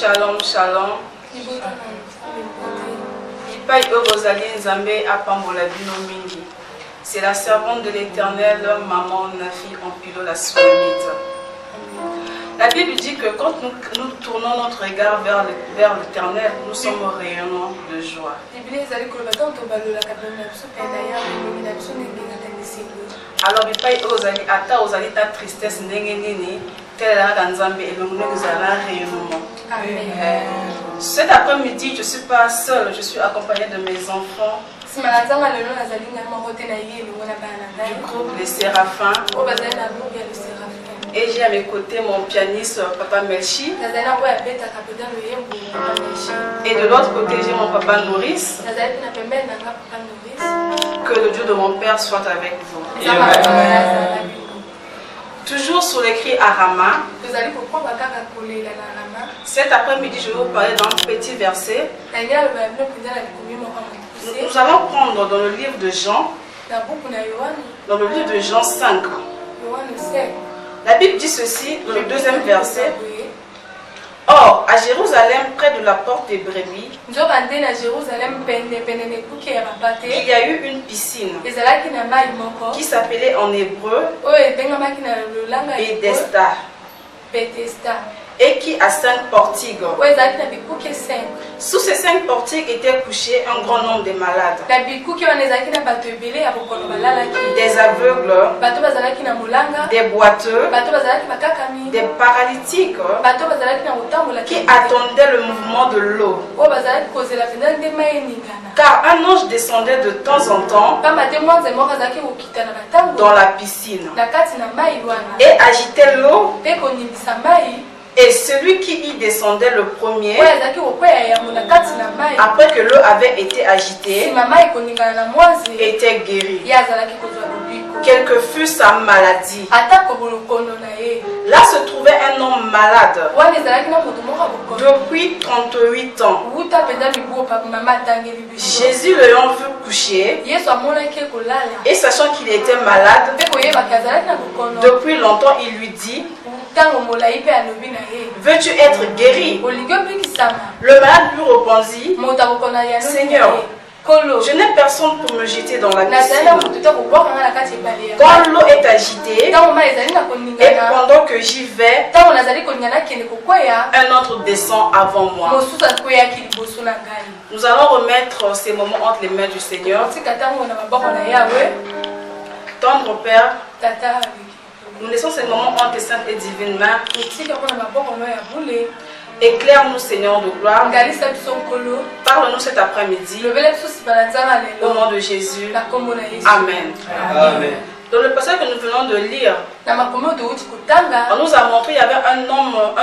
Shalom, shalom. Pai Rosali Nzambe apambola bino mingi. C'est la servante de l'Éternel, maman Nafi Ampilo la Sulamite. La Bible dit que quand nous tournons notre regard vers l'Éternel, nous sommes rayonnants de joie. Alors, Pai Rosali ata Rosali ta tristesse nene. Cet après-midi, je ne suis pas seule, je suis accompagnée de mes enfants du groupe Les Séraphins. Et j'ai à mes côtés mon pianiste Papa Melchi. Et de l'autre côté, j'ai mon Papa Nourrice. Que le Dieu de mon Père soit avec vous. Amen. Toujours sur l'écrit Arama. Cet après-midi, je vais vous parler d'un petit verset. Nous allons prendre dans le livre de Jean, dans le livre de Jean 5. La Bible dit ceci, dans le deuxième verset. Or, à Jérusalem, près de la porte des brebis, il y a eu une piscine qui s'appelait en hébreu Bethesda, et qui a 5 portiques. Sous ces 5 portiques étaient couchés un grand nombre de malades, des aveugles, des boiteux, des paralytiques qui attendaient le mouvement de l'eau. Car un ange descendait de temps en temps dans la piscine et agitait l'eau. Et celui qui y descendait le premier, après que l'eau avait été agitée, était guéri. Quelle que fût sa maladie. Là se trouvait un homme malade depuis 38 ans. Jésus l'ayant vu coucher et sachant qu'il était malade depuis longtemps, il lui dit: veux-tu être guéri? Le malade lui répondit: Seigneur, je n'ai personne pour me jeter dans la piscine. Quand l'eau est agitée et pendant que j'y vais, un autre descend avant moi. Nous allons remettre ces moments entre les mains du Seigneur. Tendre Père, nous laissons ces moments entre tes saintes et divines mains. Éclaire-nous, Seigneur de gloire. Parle-nous cet après-midi. Au nom de Jésus. Amen. Amen. Dans le passage que nous venons de lire, on nous a montré qu'il y avait un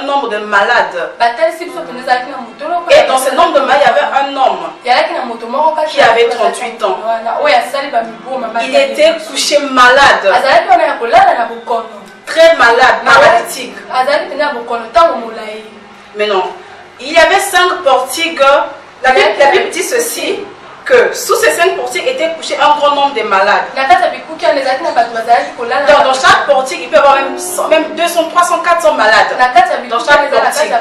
nombre de malades. Et dans ce nombre de malades, il y avait un homme qui avait 38 ans. Il était couché malade. Très malade, paralytique. Mais non, il y avait 5 portiques. La Bible dit ceci, que sous ces 5 portiques étaient couchés un grand nombre de malades. Dans chaque portique, il peut y avoir même 200, 300, 400 malades. Dans chaque portique.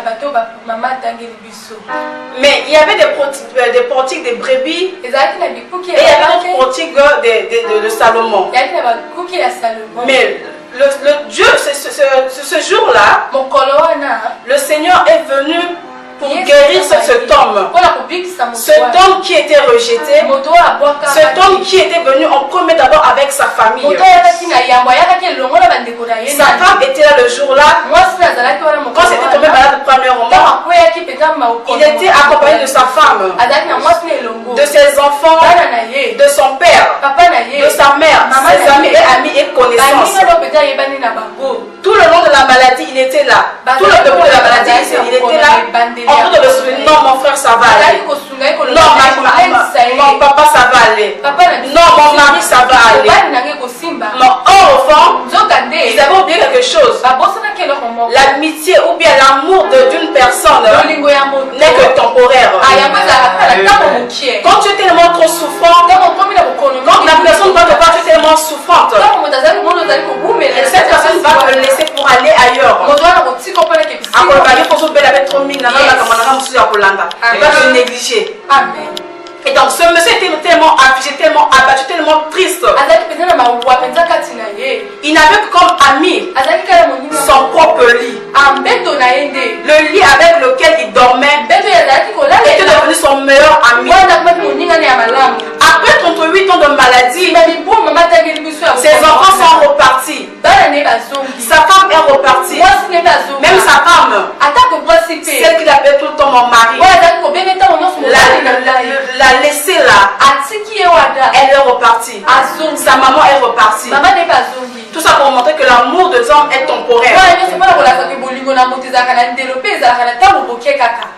Mais il y avait des portiques de brebis et il y avait d'autres portiques de Salomon. Mais le Dieu, ce jour-là, le Seigneur est venu pour guérir cet homme. Cet homme qui était rejeté, cet homme qui était venu en premier d'abord avec sa famille. Sa femme était là le jour-là. Quand c'était tombé malade premièrement, il était accompagné de sa femme, de ses enfants, de son père, de sa mère, ses amis et amis et connaissances. Tout le long de la maladie, il était là. Tout le début de la maladie, il était là. En train de le souvenir, non mon frère ça va aller. Non mon papa ça va aller. Non mon mari ça va aller. Non, or au fond, ils avaient oublié quelque chose. L'amitié ou bien l'amour d'une personne n'est que temporaire. Quand tu es tellement trop souffrant, quand la personne va te voir, tu es tellement souffrante, cette personne va te laisser pour aller ailleurs. Amen. Et donc ce monsieur était tellement affligé, tellement abattu, tellement triste. Il n'avait que comme ami son propre lit. Le lit avec lequel il dormait était devenu son meilleur ami. Après 38 ans de maladie, ses enfants sont repartis. Sa femme est repartie. Même sa femme, celle qu'il appelait tout le temps mon mari, l'a laissé là. Elle est repartie. Sa maman est repartie. Tout ça pour montrer que l'amour de l'homme est temporaire.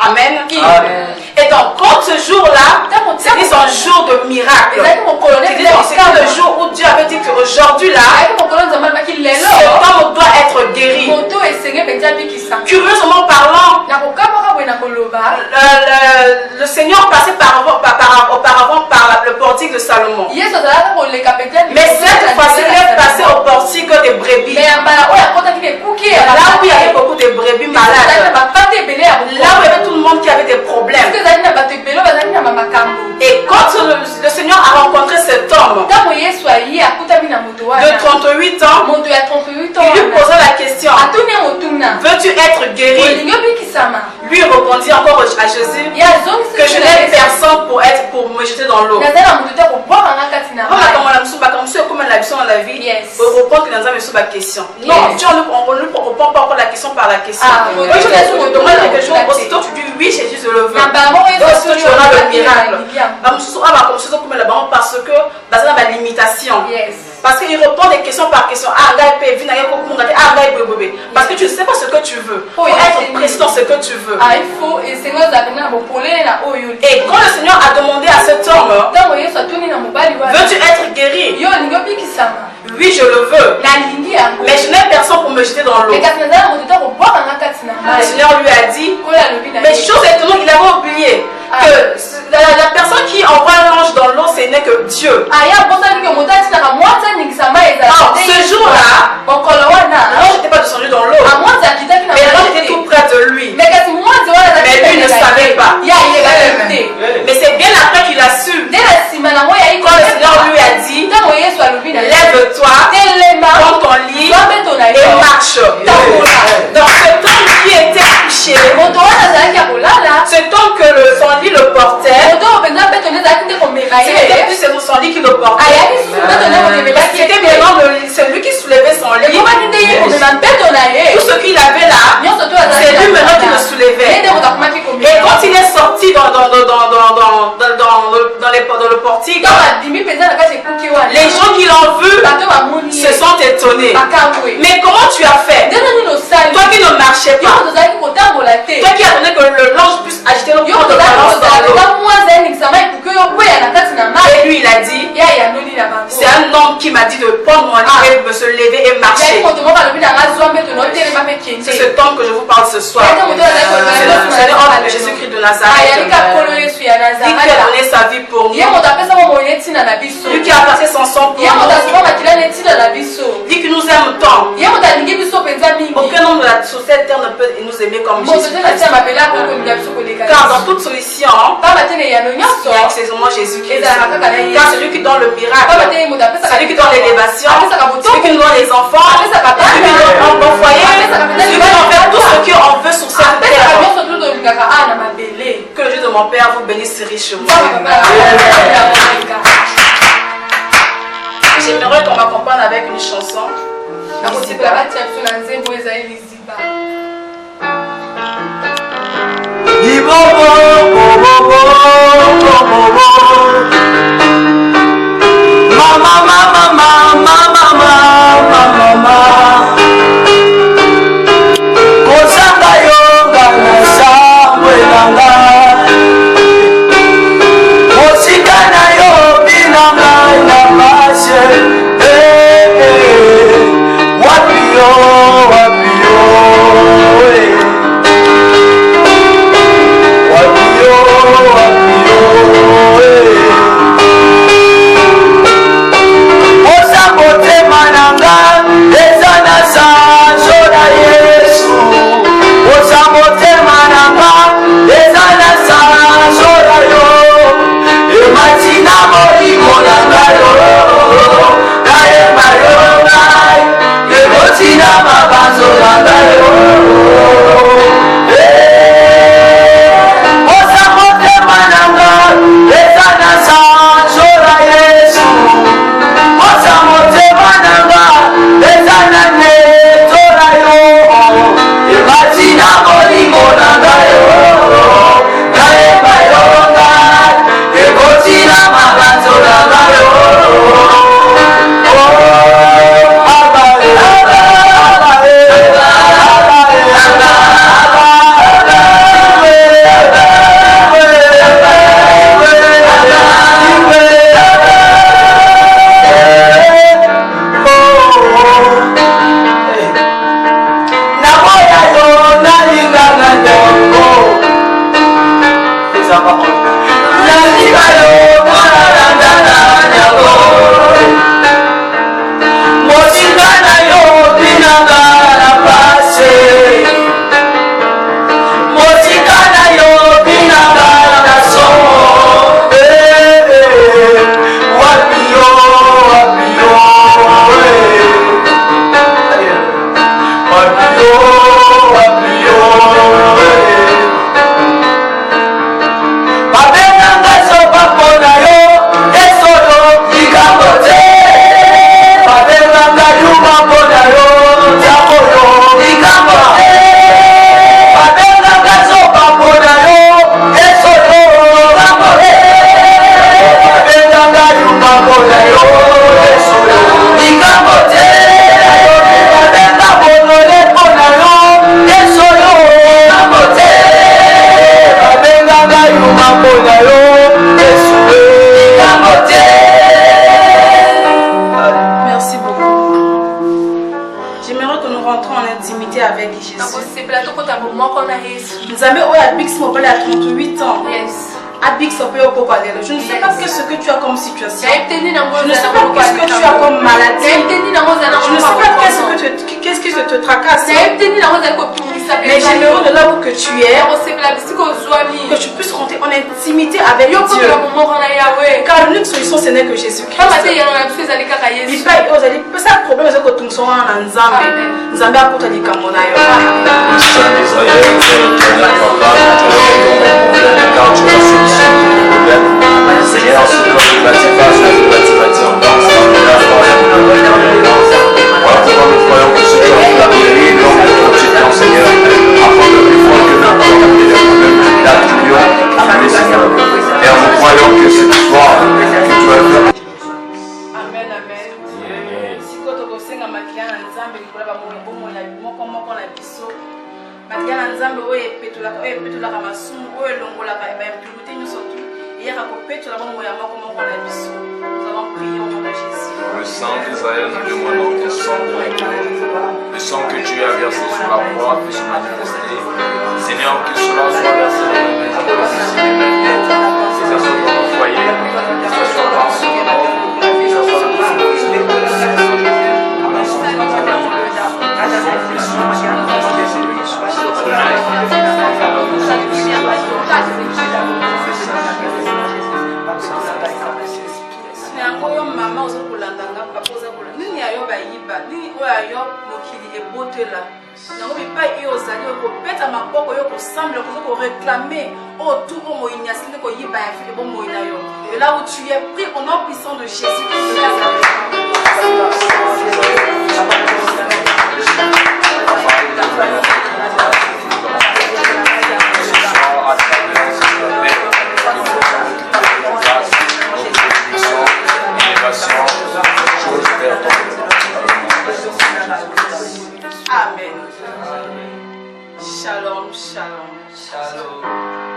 Amen. Et donc, quand ce jour-là, c'était son jour de miracle. C'est le jour où Dieu avait dit qu'aujourd'hui là, cet homme doit être guéri. Curieusement parlant, le Seigneur passait auparavant par le portique de Salomon. Mais cette fois-ci, il est passé au portique des brebis. Là où il y avait beaucoup de brebis malades. Là où il y avait tout le monde qui avait des problèmes. Et quand le Seigneur a rencontré cet homme de 38 ans, il lui posa la question: veux-tu être guéri? Lui répondit encore à Jésus que je n'ai personne pour me jeter dans l'eau. Non, on ne répond pas encore la question par la question. Oui, je te demande quelque chose, aussitôt tu dis oui, Jésus, je le veux. Aussitôt tu auras le miracle. Parce que dans la limitation. Parce qu'il répond des questions par question. Parce que tu ne sais pas ce que tu veux. Il faut être précis dans ce que tu veux. Et quand le Seigneur a demandé à cet homme: veux-tu être guéri? Oui, je le veux. Mais je n'ai personne pour me jeter dans l'eau. Le Seigneur lui a dit: mais chose étonnante, il avait oublié que la personne qui envoie l'ange dans l'eau, ce n'est que Dieu. Ce jour-là, l'ange n'était pas descendu dans l'eau, mais l'ange était tout près de lui. Mais lui ne savait pas. Mais c'est bien après qu'il a su. Quand le Seigneur lui a dit: lève-toi, prends ton lit et marche. Donc cet homme qui était couché, cet homme que son lit le portait, c'était plus son lit qui le portait. C'était maintenant celui qui soulevait son lit. Tout ce qu'il avait là, c'est lui maintenant qui le soulevait. Et quand il est sorti dans le portique, les gens qui l'ont vu se sont étonnés. Mais comment tu as fait? Toi qui ne marchais pas, toi qui attendais que l'ange puisse agiter le corps de balance dans l'eau. Et lui il a dit: c'est un homme qui m'a dit de prendre mon lit et de se lever et marcher. C'est cet homme que je vous parle ce soir. C'est le Seigneur de Jésus-Christ de Nazareth. Lui qui a donné sa vie pour nous. Lui qui a passé son sang pour nous. Lui qui nous aime tant. Aucun homme de cette terre ne peut nous aimer comme Jésus. Car dans toute solution, il y a exclusivement Jésus-Christ. Car c'est lui qui donne le miracle, c'est lui qui donne l'élévation, c'est lui qui nous donne les enfants, c'est lui qui donne un bon foyer, c'est lui qui donne tout ce qu'on veut sur cette terre. Que le Dieu de mon Père vous bénisse richement. J'aimerais qu'on m'accompagne avec une chanson. Osa Nzambe oyo abikisi mobali à 38 ans. Abix au pays au Copadero. Je ne sais pas qu'est-ce que tu as comme situation. Je ne sais pas qu'est-ce que tu as comme maladie. Je ne sais pas qu'est-ce qui te tracasse. Mais j'aimerais de là où que tu es, que tu puisses rentrer en intimité avec Dieu. Car l'unique solution ce n'est que Jésus-Christ. Il paye aux alliés. C'est un problème que tu sois en Nzambe. Nzambe a pour te dire comme on a eu. Seigneur, ce que tu bâtis pas, ce que tu bâtis en danse, voilà pourquoi nous croyons que ce que tu as guéri, donc nous continuons, Seigneur, afin de plus fois que nous avons les problèmes de date, Seigneur. Et nous croyons que ce soir, que tu vas faire. Amen, amen. Si tu as Matiana Nzambe oyo epetolaka masumu oyo elongolaka baimpureté nyonso tu eyaka kopetola bongo ya moko moko na biso. Nous allons prier au nom de Jésus. Le sang d'Israël, nous demandons ton sang de l'Église. Le sang que Dieu a versé sur la croix peut se manifester. Seigneur, que cela soit versé dans les maisons, que ce soit dans nos foyers, que ce soit dans ce monde, que ce soit dans oyo mama ozokolandanga papa ozokolanda nini ayo bayiba nini oyo ayo mokili ebotela yango bipai oyo ozali okopeta maboko oyo kosambela koza koréclame oyo tu oyo moyini asili koyiba ya fili bomoi na yo. Et là où tu es pris au nom puissant de Jésus Christ de Nazareth. Amen. Shalom, shalom. Shalom.